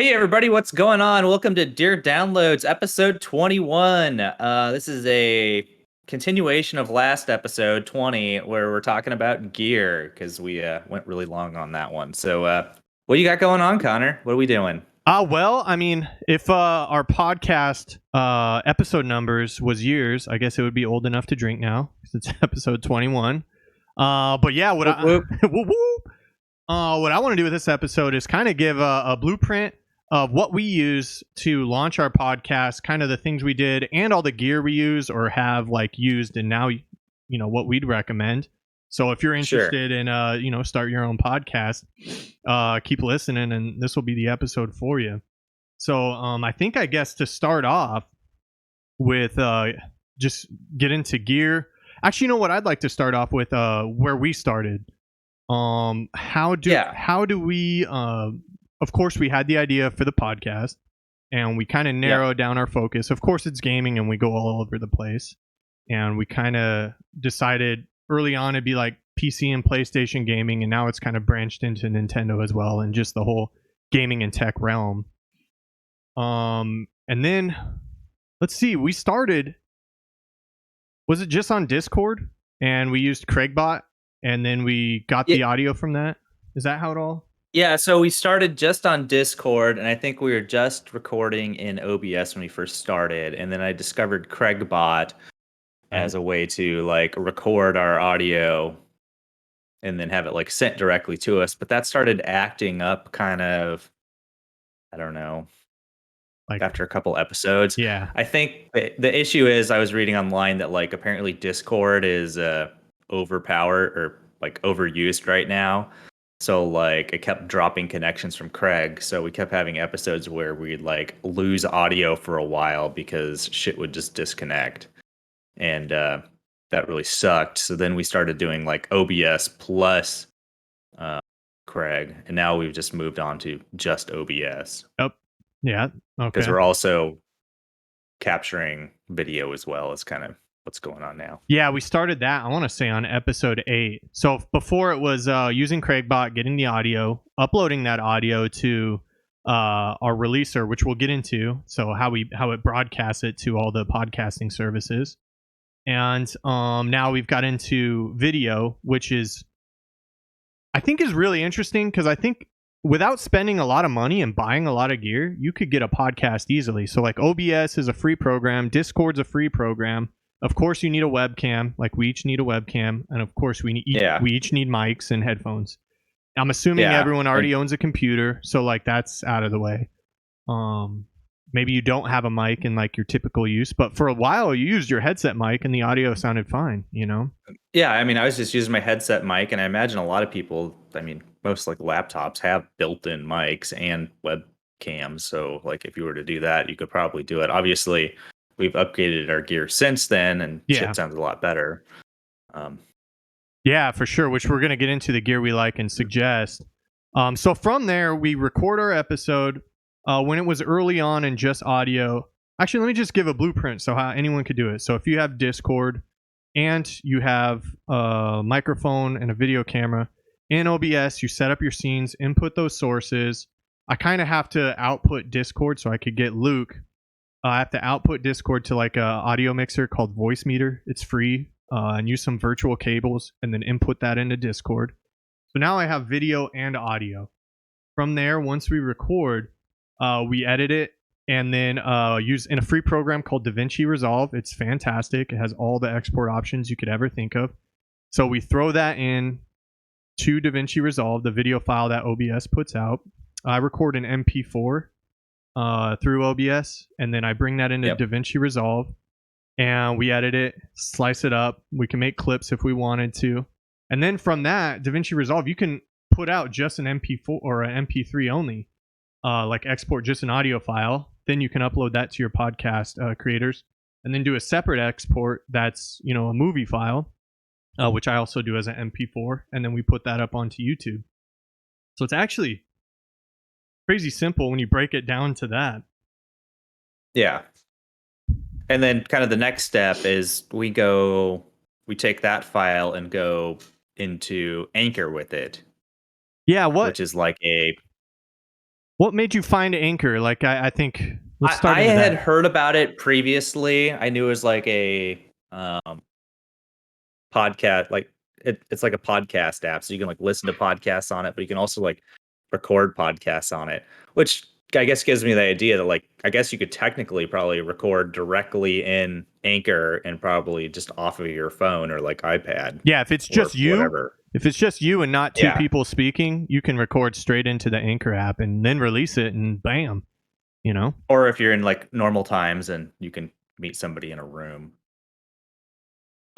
Hey everybody, what's going on? Welcome to Dear Downloads, episode 21. This is a continuation of last episode 20, where we're talking about gear because we went really long on that one. So, what do you got going on, Connor? What are we doing? Well, I mean, if our podcast episode numbers was years, I guess it would be old enough to drink now since it's episode 21. But yeah, Whoop, whoop. what I want to do with this episode is kind of give a blueprint of what we use to launch our podcast, kind of the things we did, and all the gear we use or have used, and now what we'd recommend. So if you're interested in start your own podcast, keep listening, and this will be the episode for you. So I think, I guess, to start off with just get into gear. Actually, you know what? I'd like to start off with where we started. How do we of course we had the idea for the podcast, and we kind of narrowed down our focus. Of course it's gaming, and we go all over the place, and we kind of decided early on it'd be like PC and PlayStation gaming, and now it's kind of branched into Nintendo as well, and just the whole gaming and tech realm. And then let's see, we started, was it just on Discord, and we used Craigbot, and then we got the audio from that? Is that how it all? Yeah, so we started just on Discord, and I think we were just recording in OBS when we first started, and then I discovered Craigbot as a way to record our audio and then have it sent directly to us. But that started acting up kind of, I don't know, after a couple episodes. Yeah. I think the issue is, I was reading online that apparently Discord is overpowered or overused right now. So it kept dropping connections from Craig. So we kept having episodes where we'd lose audio for a while because shit would just disconnect. And that really sucked. So then we started doing OBS plus Craig, and now we've just moved on to just OBS. Yep. Yeah. Okay. Because we're also capturing video as well. As kind of what's going on now. Yeah, we started that, I want to say, on episode 8. So before it was using Craigbot, getting the audio, uploading that audio to our releaser, which we'll get into. So how it broadcasts it to all the podcasting services. And now we've got into video, which I think is really interesting, because I think without spending a lot of money and buying a lot of gear, you could get a podcast easily. So OBS is a free program, Discord's a free program. Of course, you need a webcam. We each need a webcam, and of course, we each need mics and headphones. I'm assuming everyone already owns a computer, so that's out of the way. Maybe you don't have a mic in your typical use, but for a while you used your headset mic and the audio sounded fine. Yeah, I mean, I was just using my headset mic, and I imagine a lot of people, I mean, most laptops have built-in mics and webcams. So if you were to do that, you could probably do it. Obviously, we've upgraded our gear since then, and shit sounds a lot better. Yeah, for sure, which we're going to get into the gear we like and suggest. So from there, we record our episode. When it was early on and just audio, actually, let me just give a blueprint so how anyone could do it. So if you have Discord and you have a microphone and a video camera, in OBS, you set up your scenes, input those sources. I kind of have to output Discord so I could get Luke. I have to output Discord to a audio mixer called Voicemeeter. It's free, and use some virtual cables, and then input that into Discord. So now I have video and audio. From there, once we record, we edit it, and then use in a free program called Davinci Resolve. It's fantastic. It has all the export options you could ever think of. So we throw that in to Davinci Resolve, the video file that OBS puts out. I record an MP4 through OBS, and then I bring that into Davinci Resolve, and we edit it, slice it up. We can make clips if we wanted to, and then from that Davinci Resolve, you can put out just an MP4 or an MP3 only, export just an audio file. Then you can upload that to your podcast creators, and then do a separate export that's a movie file, which I also do as an MP4, and then we put that up onto YouTube. So it's actually crazy simple when you break it down to that. Yeah. And then kind of the next step is we take that file and go into Anchor with it. Yeah, which is What made you find Anchor? Like, I think let's start I into had that. heard about it previously. I knew it was like a podcast, like it's like a podcast app, so you can like listen to podcasts on it, but you can also like record podcasts on it, which I guess gives me the idea that like I guess you could technically probably record directly in Anchor and probably just off of your phone or like iPad Yeah, if it's or just you, whatever. if it's just you and not two Yeah. people speaking, you can record straight into the Anchor app and then release it, and bam, you know. Or if you're in like normal times and you can meet somebody in a room.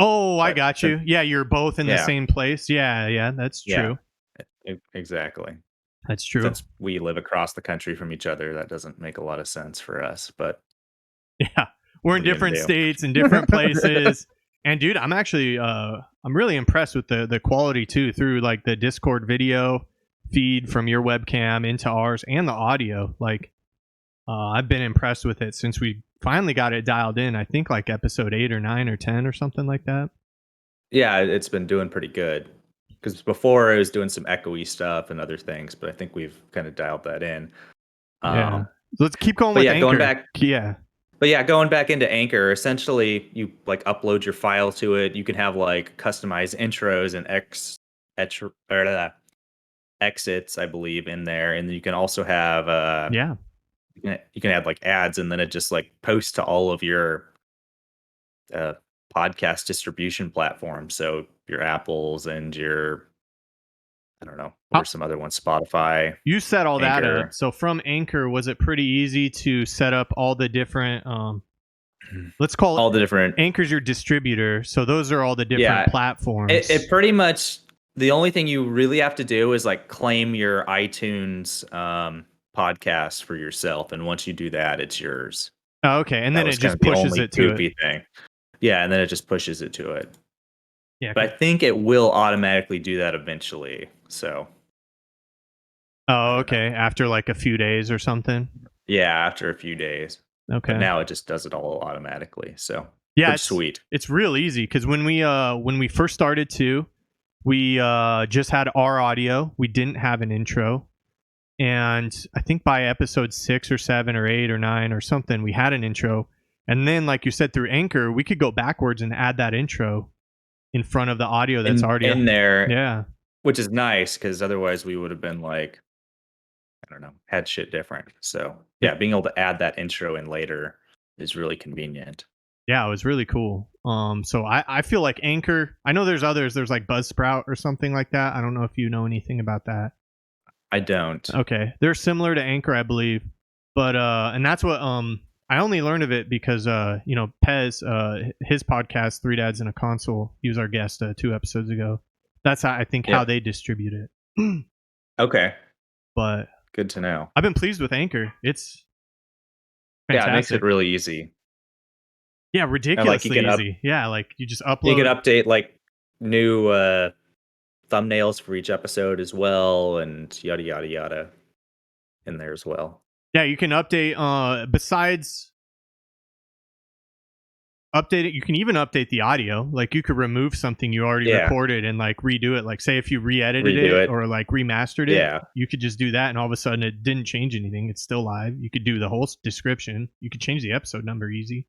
Oh, I But got since, you. Yeah, you're both in the yeah, same place. Yeah, that's yeah, true. exactly. That's true. Since we live across the country from each other, that doesn't make a lot of sense for us, but Yeah, we're in what are you different gonna states and different places. And dude, I'm actually I'm really impressed with the quality too, through like the Discord video feed from your webcam into ours and the audio. Like I've been impressed with it since we finally got it dialed in. I think like episode 8 or 9 or 10 or something like that. Yeah, it's been doing pretty good. Because before I was doing some echoey stuff and other things, but I think we've kind of dialed that in. Yeah. Um, So let's keep going but with yeah, Anchor. going back into Anchor, essentially you like upload your file to it. You can have like customized intros and exits, I believe, in there, and you can also have Yeah. you can add like ads, and then it just like posts to all of your uh, podcast distribution platforms. So your Apples and your I don't know, what How, are some other ones? Spotify, you set all that up. Anchor. So from Anchor, was it pretty easy to set up all the different let's call it All the different. Anchor's your distributor, so those are all the different Yeah, platforms. it pretty much the only thing you really have to do is like claim your iTunes podcast for yourself, and once you do that, it's yours. Oh, okay, and That then was it kind just of the pushes only it to it. goofy thing. Yeah, and then it just pushes it to it. Yeah. But I think it will automatically do that eventually. So. Oh, okay. After like a few days or something. Yeah, after a few days. Okay. But now it just does it all automatically. So yeah, pretty sweet. It's real easy because when we first started too, we just had our audio. We didn't have an intro. And I think by episode 6 or 7 or 8 or 9 or something, we had an intro. And then, like you said, through Anchor, we could go backwards and add that intro in front of the audio that's already in there. Yeah. Which is nice because otherwise we would have been like, I don't know, had shit different. So yeah, being able to add that intro in later is really convenient. Yeah, it was really cool. So I feel like Anchor, I know there's others, there's like Buzzsprout or something like that. I don't know if you know anything about that. I don't. Okay. They're similar to Anchor, I believe. But and that's what I only learned of it because Pez, his podcast, Three Dads and a Console, he was our guest 2 episodes ago. That's how I think how they distribute it. Okay. But good to know. I've been pleased with Anchor. It's fantastic. Yeah, it makes it really easy. Yeah, ridiculously easy. Yeah, like you just upload. You can update like new thumbnails for each episode as well, and yada yada yada in there as well. Yeah, you can update. Besides update it, you can even update the audio. Like you could remove something you already recorded and like redo it. Like say if you re-edited it or like remastered it, you could just do that, and all of a sudden it didn't change anything. It's still live. You could do the whole description. You could change the episode number easy.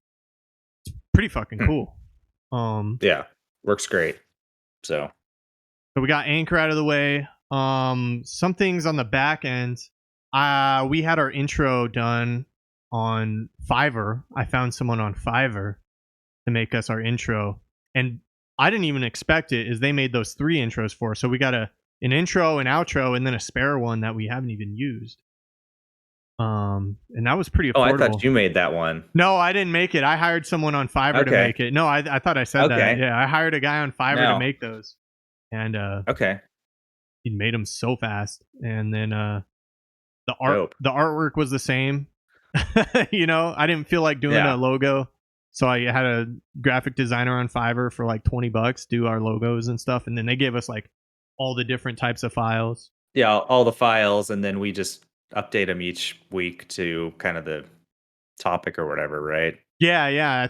It's pretty fucking cool. Yeah, works great. So we got Anchor out of the way. Some things on the back end. We had our intro done on Fiverr. I found someone on Fiverr to make us our intro, and I didn't even expect it. Is they made those 3 intros for us. So we got an intro, an outro, and then a spare one that we haven't even used. And that was pretty affordable. Oh, I thought you made that one. No, I didn't make it. I hired someone on Fiverr to make it. No, I thought I said that. Yeah, I hired a guy on Fiverr to make those. And he made them so fast. And then the artwork was the same. I didn't feel like doing a logo, so I had a graphic designer on Fiverr for like $20 do our logos and stuff. And then they gave us like all the different types of files. Yeah, all the files, and then we just update them each week to kind of the topic or whatever, right? Yeah.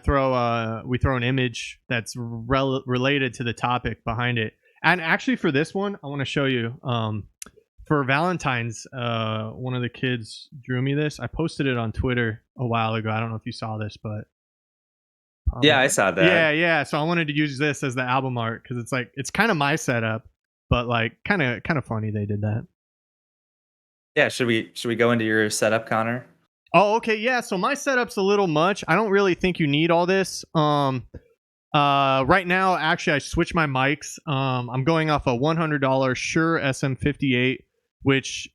We throw an image that's related to the topic behind it. And actually, for this one, I want to show you. for Valentine's, one of the kids drew me this. I posted it on Twitter a while ago. I don't know if you saw this, but Yeah, I saw that. Yeah. So I wanted to use this as the album art because it's kind of my setup, but like kind of funny they did that. Yeah, should we go into your setup, Connor? Oh, okay, yeah. So my setup's a little much. I don't really think you need all this. Right now, actually, I switched my mics. I'm going off a $100 Shure SM58, which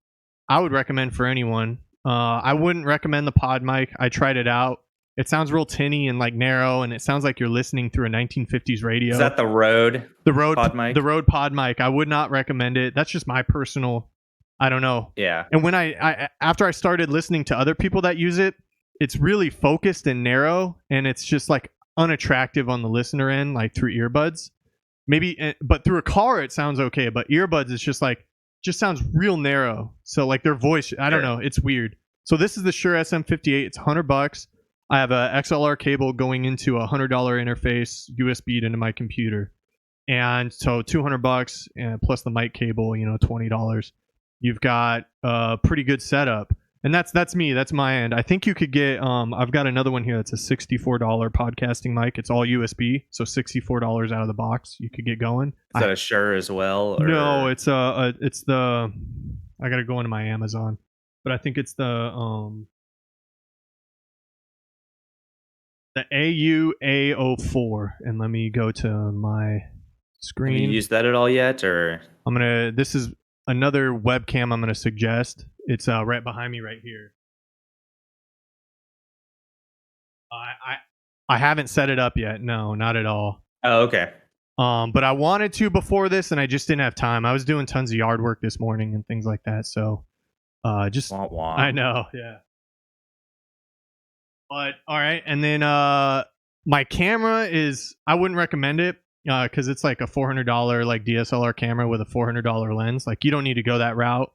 I would recommend for anyone. I wouldn't recommend the PODmic. I tried it out. It sounds real tinny and like narrow, and it sounds like you're listening through a 1950s radio. Is that the Rode PODmic? The Rode PODmic. I would not recommend it. That's just my personal. I don't know. Yeah. And when I after I started listening to other people that use it, it's really focused and narrow, and it's just like unattractive on the listener end, like through earbuds. Maybe, but through a car it sounds okay, but earbuds it's just sounds real narrow. So like their voice, I don't know, it's weird. So this is the Shure SM58. It's $100. I have a XLR cable going into a $100 interface, USB into my computer, and so $200 and plus the mic cable, $20. You've got a pretty good setup, and that's me. That's my end. I think you could get. I've got another one here that's a $64 podcasting mic. It's all USB, so $64 out of the box. You could get going. Is that a Shure as well? Or? No, it's the. I got to go into my Amazon, but I think it's the AU-A04, and let me go to my screen. Have you used that at all yet, or This is another webcam I'm going to suggest. It's right behind me right here. I haven't set it up yet. No, not at all. Oh, okay. But I wanted to before this, and I just didn't have time. I was doing tons of yard work this morning and things like that. So, just wah, wah. I know, yeah. But all right, and then my camera is I wouldn't recommend it because it's like a $400 like DSLR camera with a $400 lens. Like you don't need to go that route.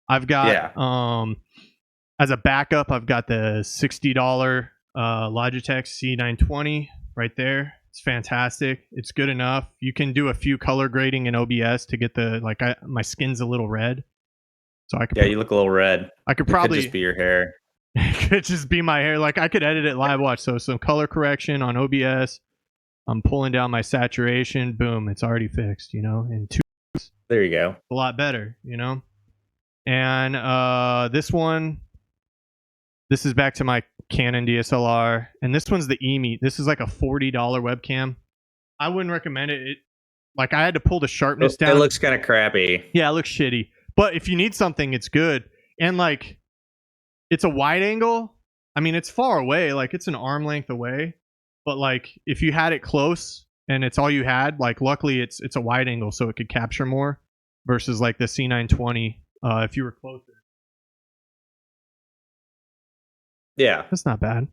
I've got as a backup, I've got the $60 Logitech C920 right there. It's fantastic. It's good enough. You can do a few color grading in OBS to get the my skin's a little red, so I could. Yeah, you look a little red. I could probably it could just be your hair. It could just be my hair. Like I could edit it live watch. So some color correction on OBS. I'm pulling down my saturation. Boom, it's already fixed. In 2 weeks. There you go. A lot better. And this is back to my Canon DSLR, and this one's the emeet. This is like a $40 webcam. I wouldn't recommend it. I had to pull the sharpness down. It looks kind of crappy. Yeah, it looks shitty. But if you need something, it's good. And it's a wide angle. I mean, it's far away. It's an arm length away. But if you had it close and it's all you had, luckily it's a wide angle, so it could capture more versus the C920 if you were closer. Yeah. That's not bad.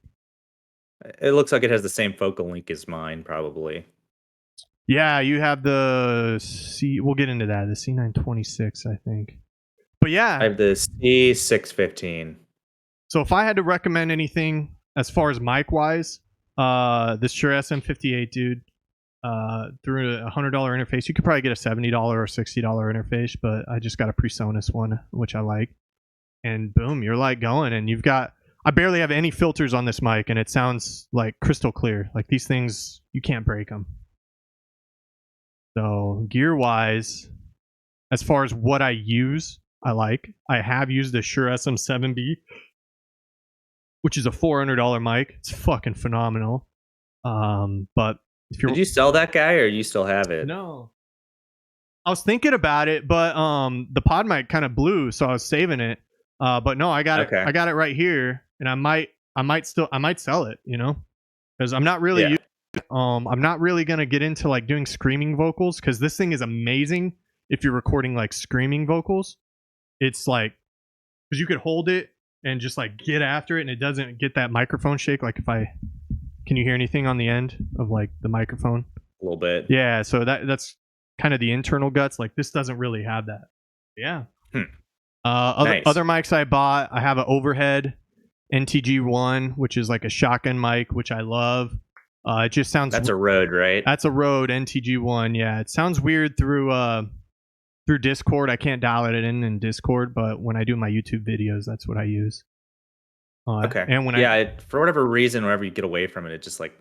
It looks like it has the same focal length as mine, probably. Yeah, you have the we'll get into that. The C926, I think. But yeah. I have the C615. So if I had to recommend anything as far as mic-wise, this Shure SM58, dude, through a $100 interface, you could probably get a $70 or $60 interface, but I just got a Presonus one, which I like. And boom, you're going, and you've got... I barely have any filters on this mic, and it sounds crystal clear. These things, you can't break them. So gear-wise, as far as what I use, I have used the Shure SM7B, which is a $400 mic. It's fucking phenomenal. But if you're... Did you sell that guy, or you still have it? No. I was thinking about it, but the PODmic kind of blew, so I was saving it. But no, I got it. I got it right here, and I might sell it, because I'm not really I'm not really gonna get into doing screaming vocals, because this thing is amazing if you're recording screaming vocals. It's because you could hold it and just get after it, and it doesn't get that microphone shake. Can you hear anything on the end of the microphone? A little bit. Yeah, so that's kind of the internal guts. This doesn't really have that. Yeah. Nice. Other mics I bought, I have an overhead NTG1, which is a shotgun mic, which I love. It just sounds... That's a Rode, right? That's a Rode NTG1, yeah. It sounds weird through through Discord. I can't dial it in Discord, but when I do my YouTube videos, that's what I use. Okay. And when for whatever reason, whenever you get away from it, it just like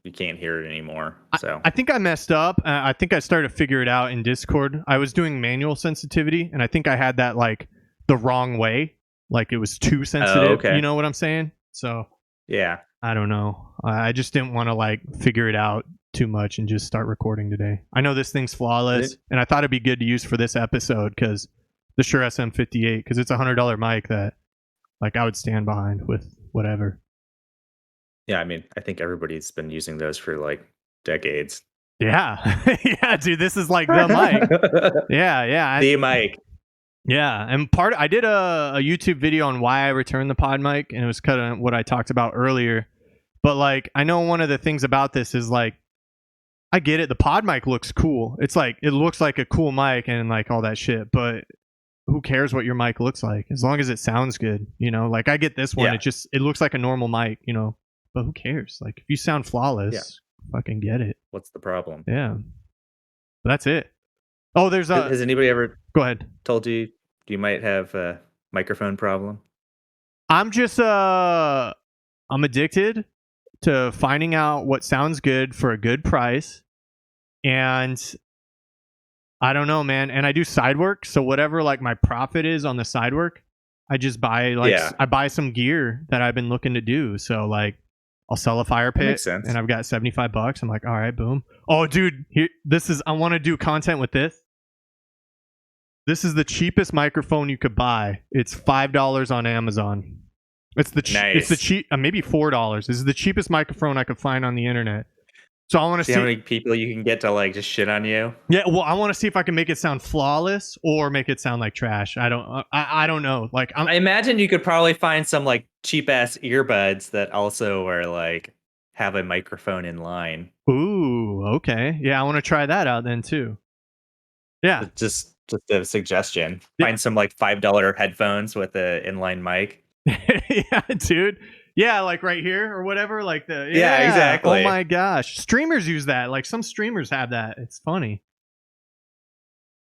you can't hear it anymore. So I think I messed up. I think I started to figure it out in Discord. I was doing manual sensitivity, and I think I had that like the wrong way. Like it was too sensitive. okay. You know what I'm saying? So yeah. I don't know. I just didn't want to like figure it out too much and just start recording today. I know this thing's flawless, and I thought it'd be good to use for this episode because the Shure SM58, because it's $100 mic that like I would stand behind with whatever. Yeah, I mean, I think everybody's been using those for like decades. Yeah. Yeah, dude, this is like the mic. Yeah. The mic. Yeah, and I did a YouTube video on why I returned the PODmic, and it was kind of what I talked about earlier. But like, I know one of the things about this is like, I get it. The PODmic looks cool. It's like it looks like a cool mic and like all that shit. But who cares what your mic looks like as long as it sounds good? You know, like I get this one. Yeah. It looks like a normal mic. You know, but who cares? Like if you sound flawless, fucking get it. What's the problem? Yeah, but that's it. Oh, there's Has anybody ever go ahead. told you you might have a microphone problem? I'm just I'm addicted to finding out what sounds good for a good price, and I don't know, man. And I do side work, so whatever like my profit is on the side work, I just buy I buy some gear that I've been looking to do. So like I'll sell a fire pit and I've got $75. I'm like, all right, boom. Oh, dude, I want to do content with this. This is the cheapest microphone you could buy. It's $5 on Amazon. It's the cheap, maybe $4. This is the cheapest microphone I could find on the internet. So I want to see how many people you can get to like just shit on you. Yeah, well, I want to see if I can make it sound flawless or make it sound like trash. I don't know. Like, I imagine you could probably find some like cheap ass earbuds that also are like have a microphone in line. Ooh, okay. Yeah, I want to try that out then too. Yeah, just a suggestion. Find some like $5 headphones with an inline mic. Yeah, dude. Yeah, like right here or whatever. Like yeah, exactly. Oh my gosh, streamers use that. Like some streamers have that. It's funny.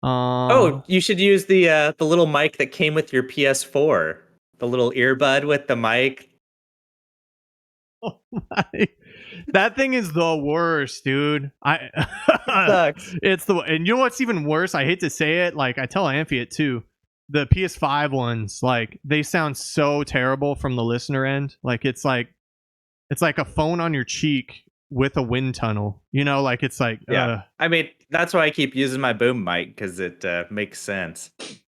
Oh, you should use the little mic that came with your PS4. The little earbud with the mic. Oh my. That thing is the worst, dude. Sucks. And you know what's even worse? I hate to say it. Like I tell Amphi it too. The PS5 ones, like they sound so terrible from the listener end. Like it's like a phone on your cheek with a wind tunnel. You know, like it's like I mean, that's why I keep using my boom mic because it makes sense.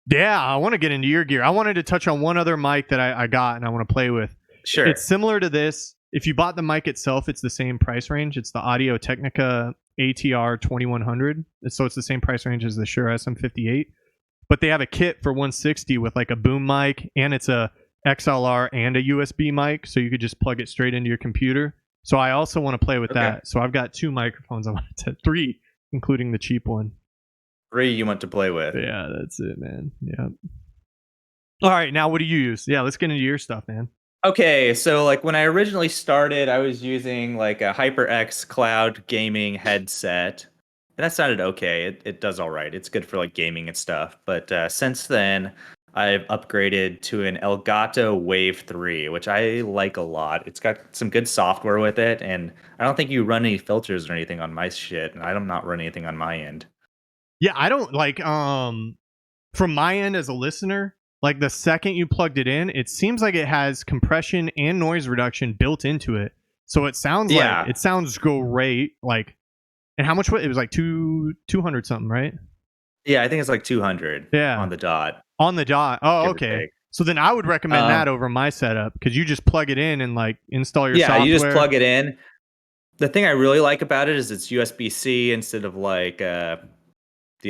Yeah, I want to get into your gear. I wanted to touch on one other mic that I got and I want to play with. Sure. It's similar to this. If you bought the mic itself, it's the same price range. It's the Audio Technica ATR 2100. So it's the same price range as the Shure SM58. But they have a kit for 160 with like a boom mic, and it's a XLR and a USB mic, so you could just plug it straight into your computer. So I also want to play with that. So I've got 2 microphones. I want to 3, including the cheap one. 3 you want to play with. Yeah, that's it, man. Yeah. All right, now what do you use? Yeah, let's get into your stuff, man. Okay, so like when I originally started, I was using like a HyperX cloud gaming headset. And that sounded okay. It does all right. It's good for like gaming and stuff. But since then, I've upgraded to an Elgato Wave 3, which I like a lot. It's got some good software with it, and I don't think you run any filters or anything on my shit, and I'm not running anything on my end. Yeah, I don't like from my end as a listener, like the second you plugged it in, it seems like it has compression and noise reduction built into it. So it sounds like it sounds great. Like, and how much it was like 200 something, right? Yeah, I think it's like 200 on the dot. On the dot. Oh, okay. So then I would recommend that over my setup because you just plug it in and like install your software. Yeah, you just plug it in. The thing I really like about it is it's USB-C instead of like the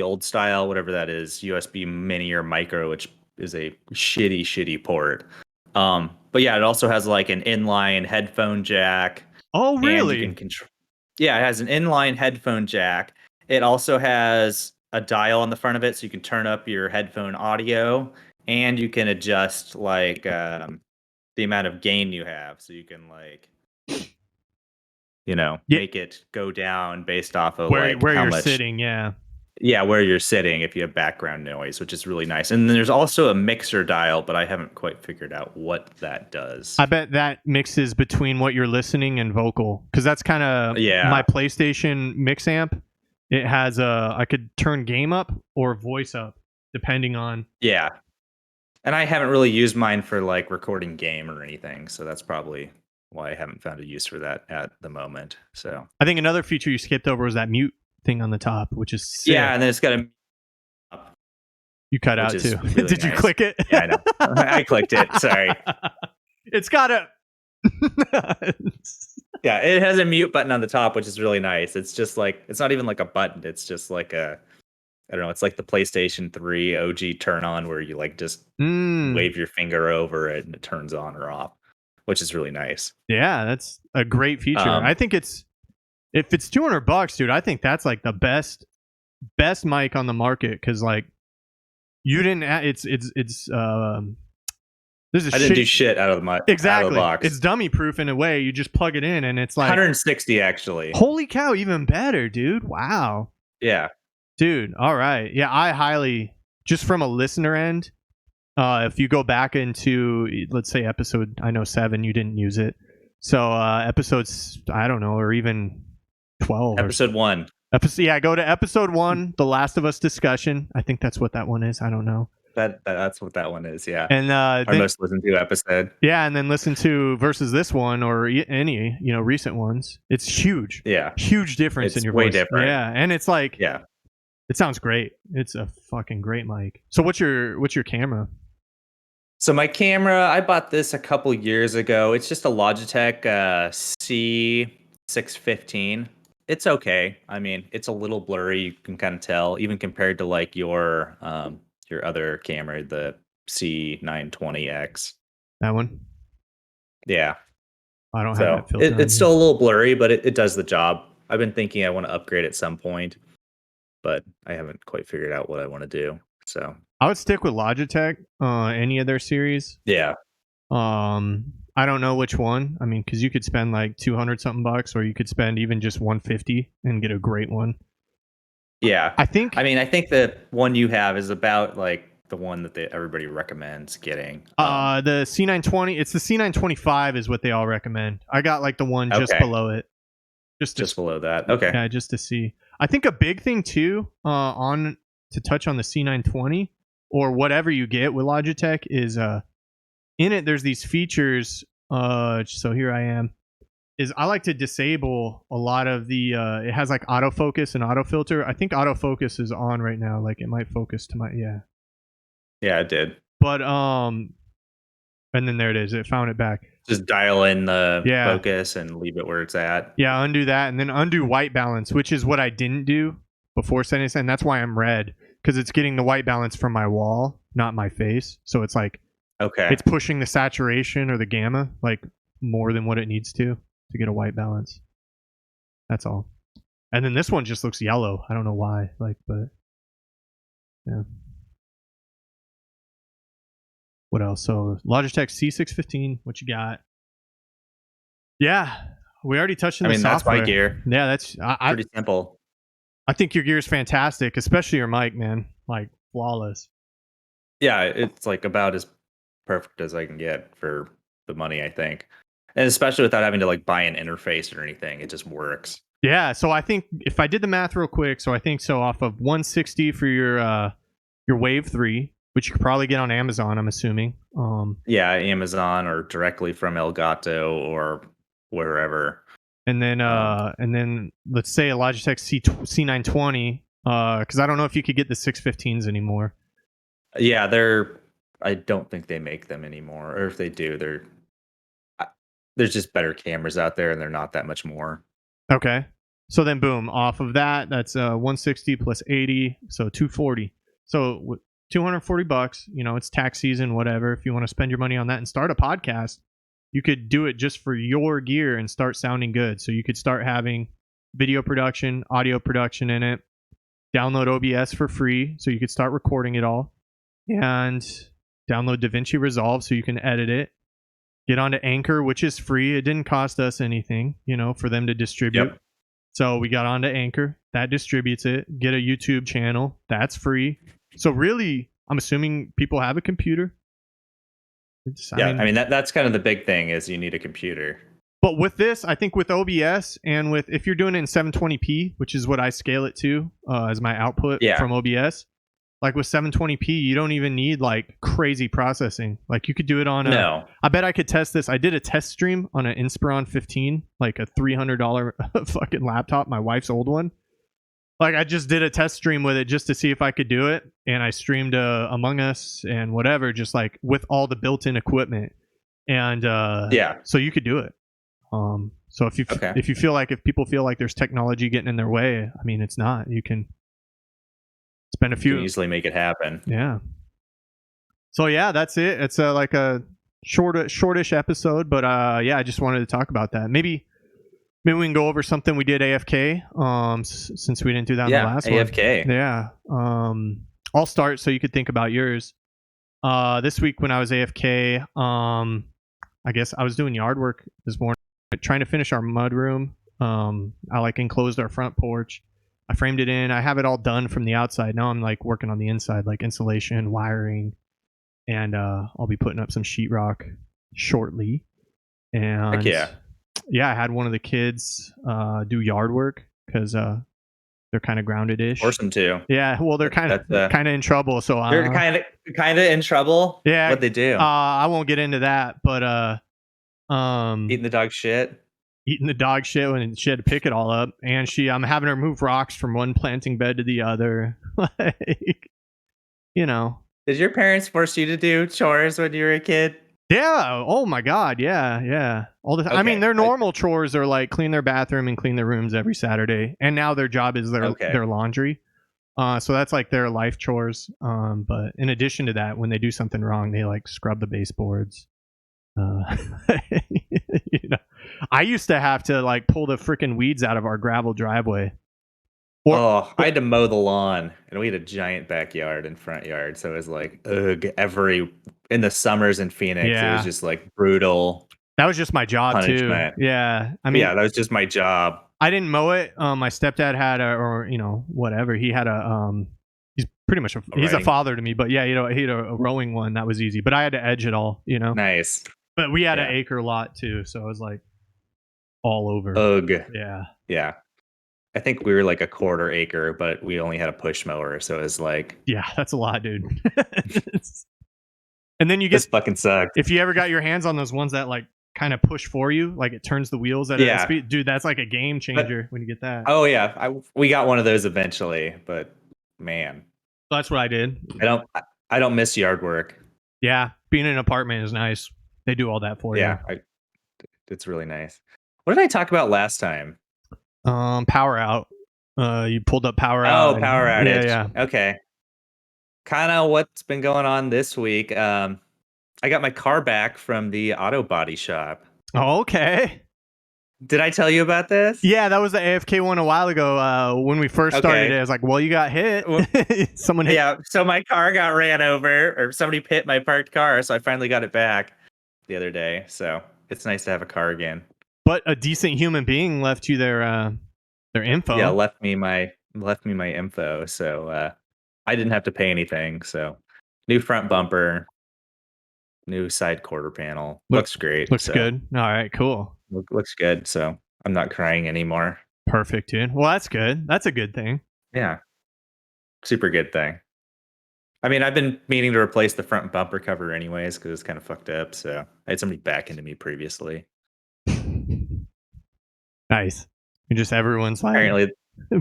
old style, whatever that is, USB mini or micro, which is a shitty port. But yeah, it also has like an inline headphone jack. Oh, really? And you can control. Yeah, it has an inline headphone jack. It also has a dial on the front of it, so you can turn up your headphone audio, and you can adjust like the amount of gain you have, so you can like, make it go down based off of where how you're much sitting. Yeah. Yeah, where you're sitting if you have background noise, which is really nice. And then there's also a mixer dial, but I haven't quite figured out what that does. I bet that mixes between what you're listening and vocal, because that's kind of my PlayStation mix amp. It has I could turn game up or voice up depending on. Yeah. And I haven't really used mine for like recording game or anything, so that's probably why I haven't found a use for that at the moment. So I think another feature you skipped over was that mute thing on the top, which is sick. Yeah, and then it's got a you cut out too. Really Did you nice. click it? Yeah, I know. I clicked it. Sorry. It's got a Yeah, it has a mute button on the top, which is really nice. It's just like, it's not even like a button. It's just like I don't know. It's like the PlayStation 3 OG turn on where you like just wave your finger over it and it turns on or off, which is really nice. Yeah, that's a great feature. I think if it's $200, dude, I think that's like the best mic on the market, because like you didn't. I didn't do shit out of the mic. Exactly. Out of the box. It's dummy proof in a way. You just plug it in and it's like 160 actually. Holy cow, even better, dude. Wow. Yeah. Dude, all right. Yeah, I highly, just from a listener end, if you go back into, let's say episode, I know 7, you didn't use it. So episodes, I don't know, or even 12. Episode 1. Go to episode 1, The Last of Us discussion. I think that's what that one is. I don't know. That's what that one is, yeah. And our most listened to episode. Yeah, and then listen to versus this one or any recent ones. It's huge. Yeah, huge difference in your way voice. Different. Yeah, and it's like it sounds great. It's a fucking great mic. So what's your camera? So my camera, I bought this a couple years ago. It's just a Logitech C615. It's okay. I mean, it's a little blurry. You can kind of tell, even compared to like your other camera, the C920X. That one? Yeah. I don't have that filter. It's still a little blurry, but it does the job. I've been thinking I want to upgrade at some point, but I haven't quite figured out what I want to do. So I would stick with Logitech, any of their series. Yeah. I don't know which one. I mean, because you could spend like 200 something bucks, or you could spend even just 150 and get a great one. Yeah, I think the one you have is about like the one that everybody recommends getting. The C920, it's the C925 is what they all recommend. I got like the one just below it. Just below that. Okay. Yeah, just to see. I think a big thing too, to touch on the C920 or whatever you get with Logitech is in it there's these features. So here I am. Is I like to disable a lot of the it has like autofocus and autofilter. I think autofocus is on right now. Like it might focus to my Yeah, it did. But and then there it is. It found it back. Just dial in the focus and leave it where it's at. Yeah, undo that and then undo white balance, which is what I didn't do before setting this, and that's why I'm red, because it's getting the white balance from my wall, not my face. So it's like it's pushing the saturation or the gamma like more than what it needs to get a white balance. That's all. And then this one just looks yellow. I don't know why. But yeah. What else? So Logitech C615. What you got? Yeah, we already touched on the software. That's my gear. Yeah, that's pretty simple. I think your gear is fantastic, especially your mic, man. Like flawless. Yeah, it's like about as perfect as I can get for the money, I think. And especially without having to like buy an interface or anything, it just works. Yeah, so I think if I did the math real quick, so I think off of 160 for your Wave 3, which you could probably get on Amazon, I'm assuming. Yeah, Amazon or directly from Elgato or wherever. And then let's say a Logitech C920, because I don't know if you could get the 615s anymore. Yeah, I don't think they make them anymore, or if they do, there's just better cameras out there, and they're not that much more. Okay, so then boom, off of that's 160 plus 80, so 240. So $240. It's tax season, whatever. If you want to spend your money on that and start a podcast, you could do it just for your gear and start sounding good. So you could start having video production, audio production in it. Download OBS for free, so you could start recording it all, and download Davinci Resolve so you can edit it. Get onto Anchor, which is free. It didn't cost us anything, for them to distribute. Yep. So we got onto Anchor. That distributes it. Get a YouTube channel. That's free. So really, I'm assuming people have a computer. I mean that's kind of the big thing is you need a computer. But with this, I think with OBS and with if you're doing it in 720p, which is what I scale it to as my output from OBS, like with 720p, you don't even need like crazy processing. Like you could do it on No. I bet I could test this. I did a test stream on an Inspiron 15, like a $300 fucking laptop, my wife's old one. Like I just did a test stream with it just to see if I could do it, and I streamed Among Us and whatever, just like with all the built-in equipment, and so you could do it. So if you feel like if people feel like there's technology getting in their way, I mean it's not. You can spend a few. You can easily make it happen. Yeah. So yeah, that's it. It's like a shortish episode, but yeah, I just wanted to talk about that. Maybe we can go over something we did AFK, since we didn't do that in the last AFK. one. Yeah. I'll start so you could think about yours. This week when I was AFK, I guess I was doing yard work this morning, trying to finish our mud room. I like enclosed our front porch. I framed it in. I have it all done from the outside. Now I'm like working on the inside, like insulation, wiring, and I'll be putting up some sheetrock shortly. And yeah, I had one of the kids do yard work because they're kind of grounded-ish. Force them to. Yeah, well, they're kind of in trouble. So they're kind of in trouble. Yeah, what they do? I won't get into that, but eating the dog shit. Eating the dog shit when she had to pick it all up, and I'm having her move rocks from one planting bed to the other. Like, you know. Did your parents force you to do chores when you were a kid? Yeah. Oh my God. Yeah. All the time. I mean, their normal chores are like clean their bathroom and clean their rooms every Saturday, and now their job is their laundry. So that's like their life chores. But in addition to that, when they do something wrong, they like scrub the baseboards. You know, I used to have to like pull the freaking weeds out of our gravel driveway. I had to mow the lawn, and we had a giant backyard and front yard, so it was like in the summers in Phoenix, it was just like brutal. That was just my job punishment. Too. Yeah, I mean, that was just my job. I didn't mow it. My stepdad had whatever. He had a he's pretty much he's a father to me, but yeah, he had a rowing one that was easy. But I had to edge it all, Nice. But we had an acre lot too, so it was like all over. Ugh. Yeah. I think we were like a quarter acre, but we only had a push mower, so it was like, yeah, that's a lot, dude. And then you get this fucking sucked. If you ever got your hands on those ones that like kind of push for you, like it turns the wheels at a speed, dude, that's like a game changer when you get that. Oh yeah, we got one of those eventually, but man, that's what I did. I don't miss yard work. Yeah, being in an apartment is nice. They do all that for you. Yeah, it's really nice. What did I talk about last time? Power out. You pulled up power out. Oh, power outage. Yeah. Okay. Kind of what's been going on this week. I got my car back from the auto body shop. Oh, okay. Did I tell you about this? Yeah, that was the AFK one a while ago. When we first started it, I was like, well, you got hit. Someone hit. Yeah, so my car got ran over, or somebody hit my parked car, so I finally got it back the other day. So it's nice to have a car again. But a decent human being left you their info. Yeah, left me my info, so I didn't have to pay anything. So new front bumper, new side quarter panel. Looks great. Looks good. All right, cool. Looks good. So I'm not crying anymore. Perfect, dude. Well, that's good. That's a good thing. Yeah, super good thing. I mean, I've been meaning to replace the front bumper cover anyways because it's kind of fucked up. So I had somebody back into me previously. Nice. And just everyone's like, apparently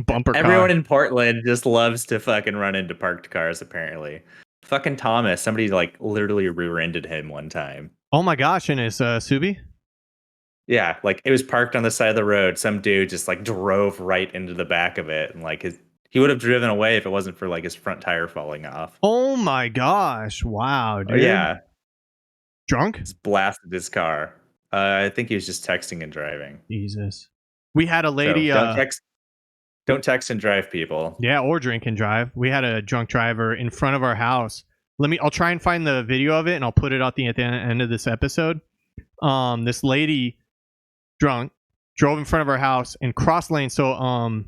bumper car. Everyone in Portland just loves to fucking run into parked cars, apparently. Fucking Thomas, somebody like literally rear-ended him one time. Oh my gosh, and his Subi? Yeah, like it was parked on the side of the road. Some dude just like drove right into the back of it, and like he would have driven away if it wasn't for like his front tire falling off. Oh my gosh. Wow, dude. Oh, yeah. Drunk? Just blasted his car. I think he was just texting and driving. Jesus. We had a lady. So don't text and drive, people. Yeah, or drink and drive. We had a drunk driver in front of our house. I'll try and find the video of it, and I'll put it at the end of this episode. This lady, drunk, drove in front of our house and crossed lanes. So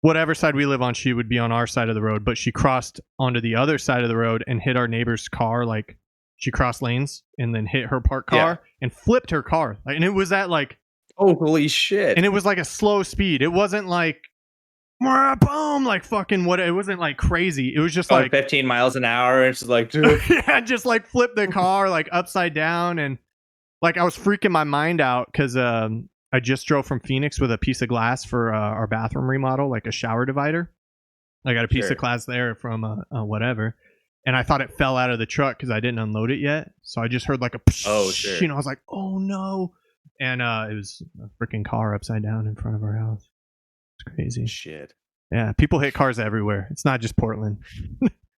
whatever side we live on, she would be on our side of the road, but she crossed onto the other side of the road and hit our neighbor's car. Like she crossed lanes and then hit her parked car and flipped her car. Like, and it was at like, oh, holy shit. And it was like a slow speed. It wasn't like boom, like fucking what. It wasn't like crazy. It was just like 15 miles an hour. And she's like, dude. yeah, just like flipped the car like upside down. And like I was freaking my mind out because I just drove from Phoenix with a piece of glass for our bathroom remodel, like a shower divider. I got a piece of glass there from whatever. And I thought it fell out of the truck because I didn't unload it yet. So I just heard like a psh, you know, I was like, oh no. And it was a freaking car upside down in front of our house. It's crazy. Shit. Yeah, people hit cars everywhere. It's not just Portland.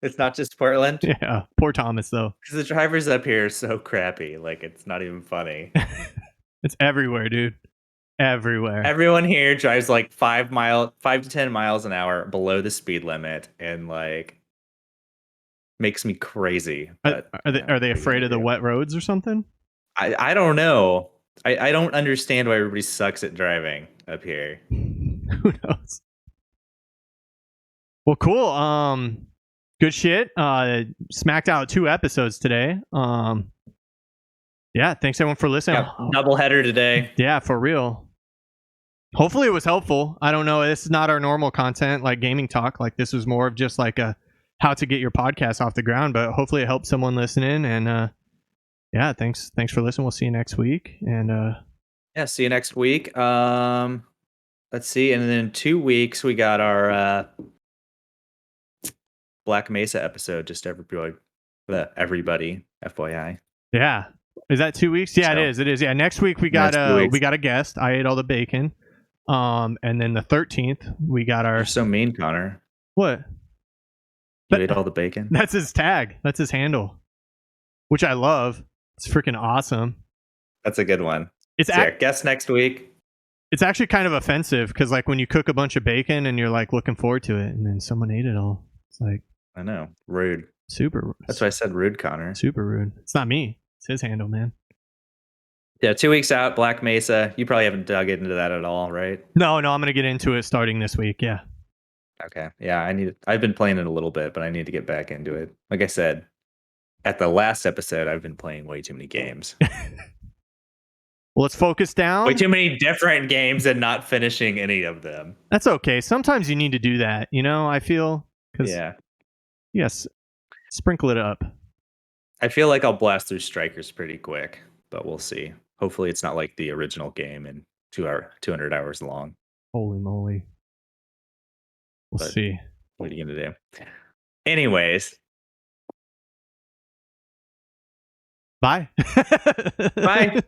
It's not just Portland? Yeah, poor Thomas, though. Because the drivers up here are so crappy. Like, it's not even funny. It's everywhere, dude. Everywhere. Everyone here drives like 5 to 10 miles an hour below the speed limit, and like makes me crazy. But, are they afraid of the wet roads or something? I don't know. I don't understand why everybody sucks at driving up here. Who knows? Well, cool. Good shit. Smacked out 2 episodes today. Yeah, thanks everyone for listening. Yeah, double header today. Yeah, for real. Hopefully it was helpful. I don't know. This is not our normal content, like gaming talk. Like this was more of just like a how to get your podcast off the ground. But hopefully it helped someone listening. And yeah, thanks for listening. We'll see you next week. And yeah, see you next week. Let's see. And then in 2 weeks we got our Black Mesa episode. Just everybody, FYI. Yeah. Is that 2 weeks? Yeah, so, it is. Yeah. Next week we got a guest. I ate all the bacon. And then the 13th we got our. You're so mean, Connor. What? You ate all the bacon? That's his tag. That's his handle. Which I love. It's freaking awesome. That's a good one. It's guest next week. It's actually kind of offensive because like when you cook a bunch of bacon and you're like looking forward to it and then someone ate it all. It's like I know. Rude. Super rude. That's why I said rude, Connor. Super rude. It's not me. It's his handle, man. Yeah, 2 weeks out, Black Mesa. You probably haven't dug into that at all, right? No, I'm gonna get into it starting this week. Yeah. Okay. Yeah, I've been playing it a little bit, but I need to get back into it. Like I said, at the last episode, I've been playing way too many games. Well, let's focus down. Way too many different games and not finishing any of them. That's okay. Sometimes you need to do that, you know, I feel. Yeah. Yes. Sprinkle it up. I feel like I'll blast through Strikers pretty quick, but we'll see. Hopefully it's not like the original game and 200 hours long. Holy moly. We'll see. What are you going to do? Anyways. Bye. Bye.